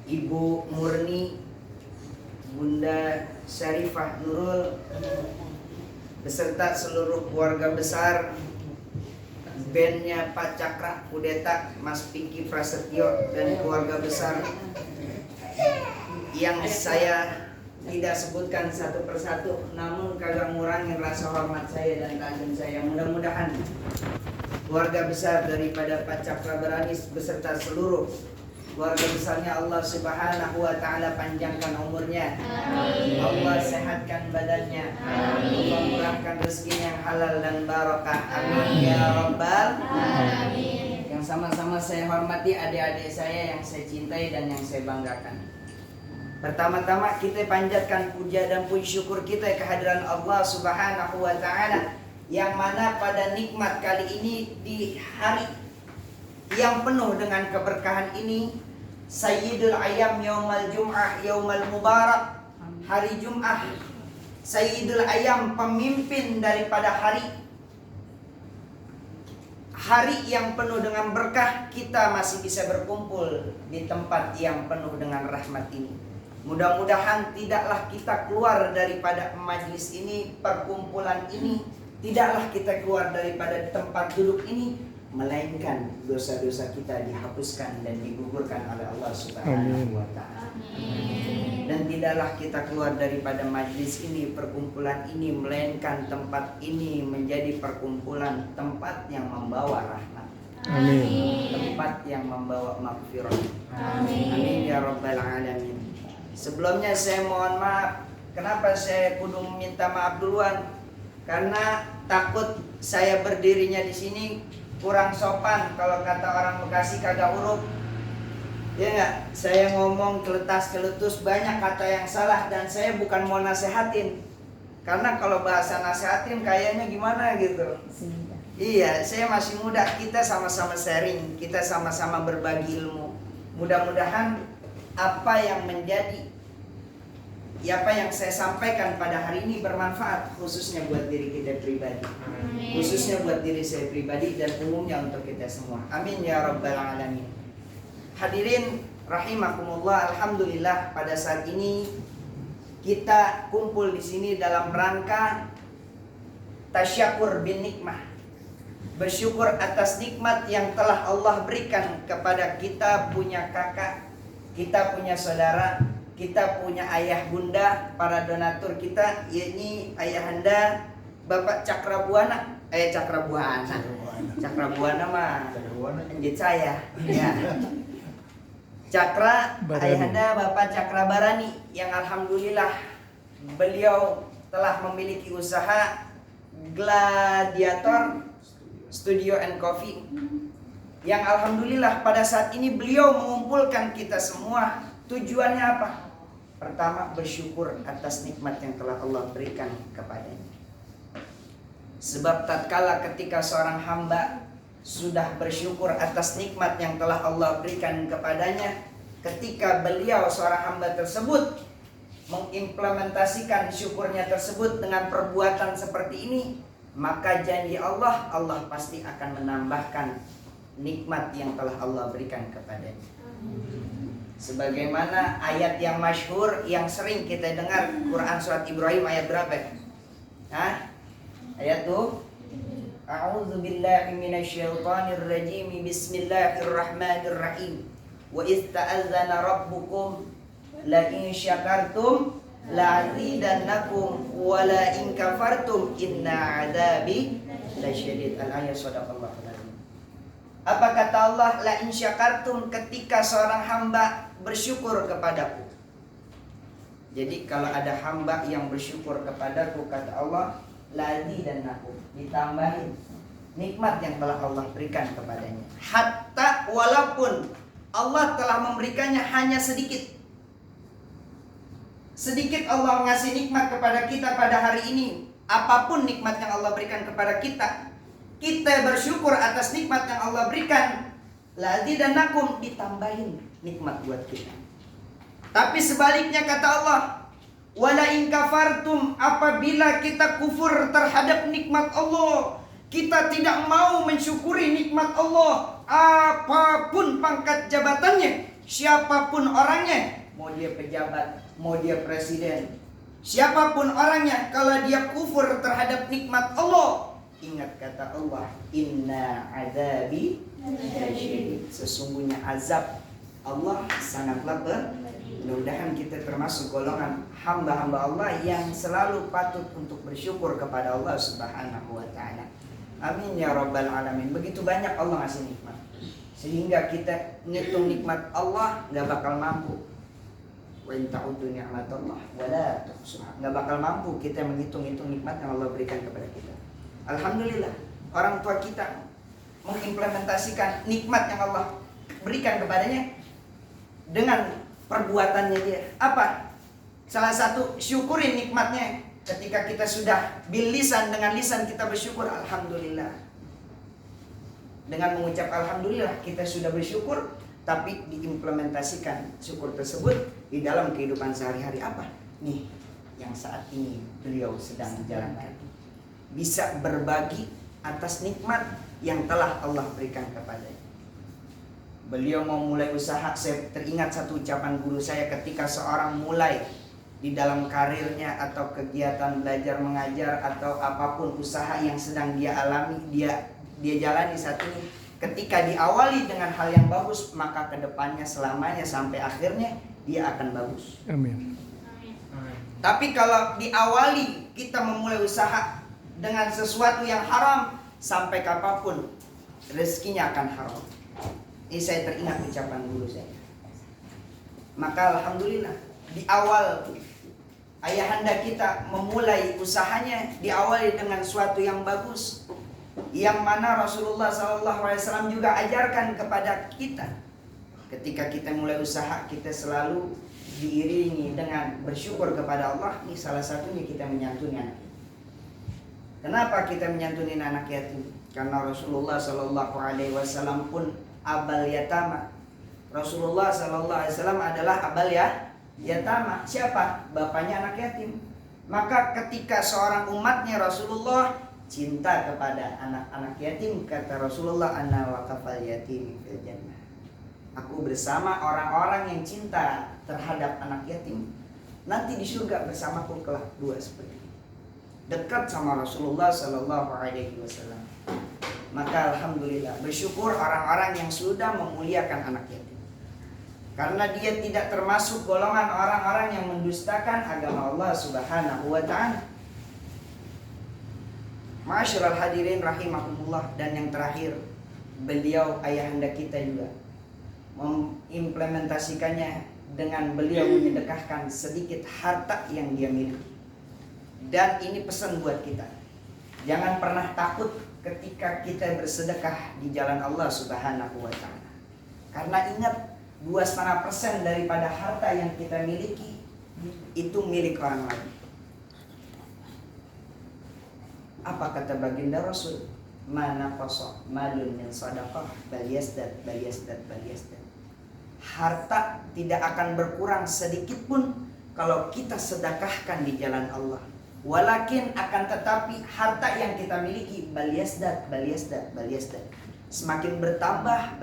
Ibu Murni, Bunda Syarifah Nurul, beserta seluruh keluarga besar, bandnya Pak Cakra Kudeta, Mas Piki Prasetyo, dan keluarga besar yang saya tidak sebutkan satu persatu, namun kagak ngurangin rasa hormat saya dan kagum saya. Mudah-mudahan keluarga besar daripada Pak Cakra Baranis beserta seluruh keluarga besarnya Allah Subhanahu wa Ta'ala panjangkan umurnya. Amin. Allah sehatkan badannya. Amin. Allah murahkan rezekinya yang halal dan barakah. Amin ya Rabbal Alamin. Yang sama-sama saya hormati adik-adik saya yang saya cintai dan yang saya banggakan. Pertama-tama kita panjatkan puja dan puji syukur kita kehadiran Allah Subhanahu wa Ta'ala, yang mana pada nikmat kali ini di hari yang penuh dengan keberkahan ini, Sayyidul Ayyam Yaumal Jum'ah Yaumal Mubarak, hari Jum'ah, Sayyidul Ayyam, pemimpin daripada hari yang penuh dengan berkah, kita masih bisa berkumpul di tempat yang penuh dengan rahmat ini. Mudah-mudahan tidaklah kita keluar daripada majlis ini, perkumpulan ini, tidaklah kita keluar daripada tempat duduk ini, melainkan dosa-dosa kita dihapuskan dan digugurkan oleh Allah Subhanahu wa Ta'ala. Dan tidaklah kita keluar daripada majlis ini, perkumpulan ini, melainkan tempat ini menjadi perkumpulan, tempat yang membawa rahmat. Amin. Tempat yang membawa maghfirah. Amin. Amin ya Rabbal Alamin. Sebelumnya saya mohon maaf, kenapa saya kudu minta maaf duluan? Karena takut saya berdirinya di sini kurang sopan, kalau kata orang Bekasi kagak urut. Ya enggak? Saya ngomong keletas keletus, banyak kata yang salah, dan saya bukan mau nasehatin. Karena kalau bahasa nasehatin kayaknya gimana gitu. Iya, saya masih muda, kita sama-sama sharing, kita sama-sama berbagi ilmu. Mudah-mudahan apa yang saya sampaikan pada hari ini bermanfaat, khususnya buat diri kita pribadi. Amin. Khususnya buat diri saya pribadi dan umumnya untuk kita semua. Amin ya Rabbal Alamin. Hadirin rahimakumullah, alhamdulillah pada saat ini kita kumpul di sini dalam rangka tasyakur bin nikmah. Bersyukur atas nikmat yang telah Allah berikan kepada kita punya kakak, kita punya saudara, kita punya ayah bunda, para donatur kita, yakni ayahanda Bapak Cakrabuana. Cakrabuana mah anjit saya. Ya. Cakra, ayahanda Bapak Cakra Barani, yang alhamdulillah beliau telah memiliki usaha Gladiator Studio and Coffee, yang alhamdulillah pada saat ini beliau mengumpulkan kita semua. Tujuannya apa? Pertama, bersyukur atas nikmat yang telah Allah berikan kepadanya. Sebab tatkala ketika seorang hamba sudah bersyukur atas nikmat yang telah Allah berikan kepadanya, ketika beliau seorang hamba tersebut mengimplementasikan syukurnya tersebut dengan perbuatan seperti ini, maka janji Allah, Allah pasti akan menambahkan nikmat yang telah Allah berikan kepadanya. Sebagaimana ayat yang masyhur yang sering kita dengar, Quran surat Ibrahim ayat berapa? Ayat tuh. A'udzu billahi minasyaitonir rajim. Bismillahirrahmanirrahim. Wa idz ta'azzana rabbukum la in syakartum la'azidannakum wa la in kafartum inna 'adzabi lasyadid. Al-ayat sadaqallahu alazim. Apa kata Allah? La in syakartum, ketika seorang hamba bersyukur kepadaku. Jadi kalau ada hamba yang bersyukur kepadaku, kata Allah, la'azidannakum, ditambahin nikmat yang telah Allah berikan kepadanya. Hatta walaupun Allah telah memberikannya hanya sedikit. Sedikit Allah mengasih nikmat kepada kita pada hari ini. Apapun nikmat yang Allah berikan kepada kita, kita bersyukur atas nikmat yang Allah berikan. La'azidannakum, ditambahin nikmat buat kita. Tapi sebaliknya kata Allah, wala in kafartum, apabila kita kufur terhadap nikmat Allah, kita tidak mau mensyukuri nikmat Allah, apapun pangkat jabatannya, siapapun orangnya, mau dia pejabat, mau dia presiden, siapapun orangnya, kalau dia kufur terhadap nikmat Allah, ingat kata Allah, inna azabi lasyadid. Sesungguhnya azab Allah sangatlah berat. Mudah-mudahan kita termasuk golongan hamba-hamba Allah yang selalu patut untuk bersyukur kepada Allah Subhanahu wa ta'ala. Amin ya rabbal alamin. Begitu banyak Allah ngasih nikmat, sehingga kita ngitung nikmat Allah nggak bakal mampu. Wa in ta'uddu ni'matallah wa la tuhsuha. Nggak bakal mampu kita menghitung-hitung nikmat yang Allah berikan kepada kita. Alhamdulillah, orang tua kita mengimplementasikan nikmat yang Allah berikan kepadanya dengan perbuatannya dia. Apa? Salah satu syukurin nikmatnya ketika kita sudah bil lisan, dengan lisan kita bersyukur alhamdulillah. Dengan mengucap alhamdulillah kita sudah bersyukur, tapi diimplementasikan syukur tersebut di dalam kehidupan sehari-hari. Apa? Nih yang saat ini beliau sedang menjalankan. Bisa berbagi atas nikmat yang telah Allah berikan kepadanya. Beliau mau mulai usaha, saya teringat satu ucapan guru saya ketika seorang mulai di dalam karirnya atau kegiatan belajar mengajar atau apapun usaha yang sedang dia alami, dia jalani saat ini. Ketika diawali dengan hal yang bagus, maka kedepannya selamanya sampai akhirnya dia akan bagus. Amin. Tapi kalau diawali kita memulai usaha dengan sesuatu yang haram, sampai kapanpun rezekinya akan haram. Ini saya teringat ucapan guru saya. Maka alhamdulillah di awal ayahanda kita memulai usahanya diawali dengan suatu yang bagus, yang mana Rasulullah SAW juga ajarkan kepada kita. Ketika kita mulai usaha, kita selalu diiringi dengan bersyukur kepada Allah. Ini salah satunya kita menyantuni anak. Kenapa kita menyantuni anak yatim? Karena Rasulullah SAW pun abal yatama. Rasulullah SAW adalah abal yatama. Siapa? Bapaknya anak yatim. Maka ketika seorang umatnya Rasulullah cinta kepada anak-anak yatim, kata Rasulullah, ana waqafal yatim fil jannah. Aku bersama orang-orang yang cinta terhadap anak yatim, nanti di surga bersamaku kelak dua seperti ini. Dekat sama Rasulullah SAW. Maka alhamdulillah, bersyukur orang-orang yang sudah memuliakan anak yatim, karena dia tidak termasuk golongan orang-orang yang mendustakan agama Allah Subhanahu wa ta'ala. Ma'asyiral hadirin rahimakumullah. Dan yang terakhir, beliau ayahanda kita juga mengimplementasikannya dengan beliau menyedekahkan sedikit harta yang dia miliki. Dan ini pesan buat kita, jangan pernah takut ketika kita bersedekah di jalan Allah Subhanahu wa ta'ala. Karena ingat, 2,5% daripada harta yang kita miliki itu milik orang lain. Apa kata baginda Rasul? Mana qasa malun min sadaqah bal yazdad. Harta tidak akan berkurang sedikit pun kalau kita sedekahkan di jalan Allah. Walakin akan tetapi harta yang kita miliki bal yazdad. Semakin bertambah.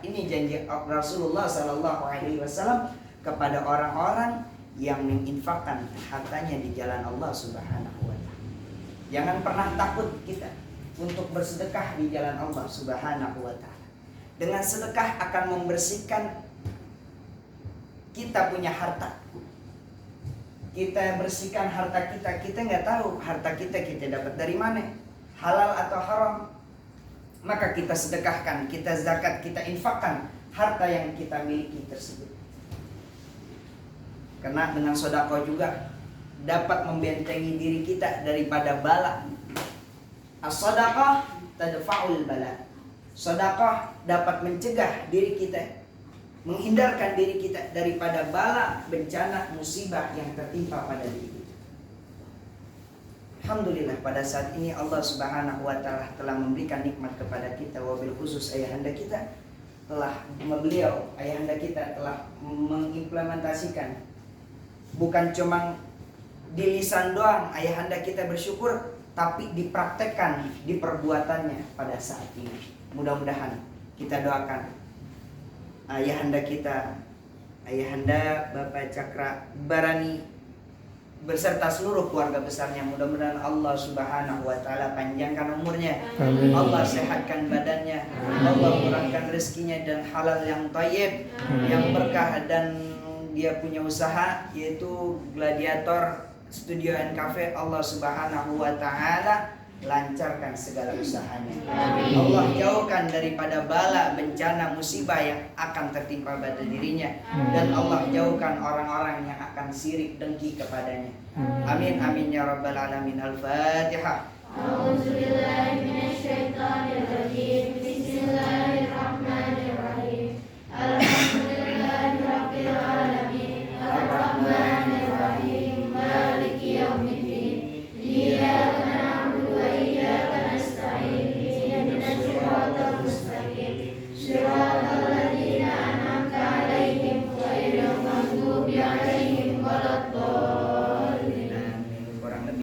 Ini janji Rasulullah SAW kepada orang-orang yang menginfakkan hartanya di jalan Allah Subhanahu wa ta'ala. Jangan pernah takut kita untuk bersedekah di jalan Allah Subhanahu wa ta'ala. Dengan sedekah akan membersihkan kita punya harta. Kita bersihkan harta kita. Kita nggak tahu harta kita dapat dari mana, halal atau haram. Maka kita sedekahkan, kita zakat, kita infakkan harta yang kita miliki tersebut. Karena dengan sedekah juga dapat membentengi diri kita daripada bala. As-sadaqah tadfa'ul bala. Sedekah dapat mencegah diri kita, menghindarkan diri kita daripada bala, bencana, musibah yang tertimpa pada diri kita. Alhamdulillah, pada saat ini Allah Subhanahu wa ta'ala telah memberikan nikmat kepada kita, wabil khusus ayahanda kita ayahanda kita telah mengimplementasikan. Bukan cuma di lisan doang ayahanda kita bersyukur, tapi dipraktekkan di perbuatannya pada saat ini. Mudah-mudahan kita doakan ayahanda kita, ayahanda Bapak Cakra Barani beserta seluruh keluarga besarnya. Mudah-mudahan Allah Subhanahu wa taala panjangkan umurnya. Amin. Allah sehatkan badannya. Allah murahkan rezekinya dan halal yang thayyib, yang berkah. Dan dia punya usaha yaitu Gladiator Studio and Cafe. Allah Subhanahu wa taala lancarkan segala usahanya. Allah jauhkan daripada bala, bencana, musibah yang akan tertimpa pada dirinya. Dan Allah jauhkan orang-orang yang akan sirik dengki kepadanya. Amin amin ya rabbal alamin. Al-Fatihah. A'udzubillahi minasyaitonirrajim. Bismillahirrahmanirrahim. Alhamdulillahirabbil alamin. Arrahmanirrahim. Maliki yaumiddin. Iyyaka na'budu wa iyyaka nasta'in. Ihdinas siratal mustaqim. Shiratal ladzina an'amta 'alaihim ghairil maghdubi 'alaihim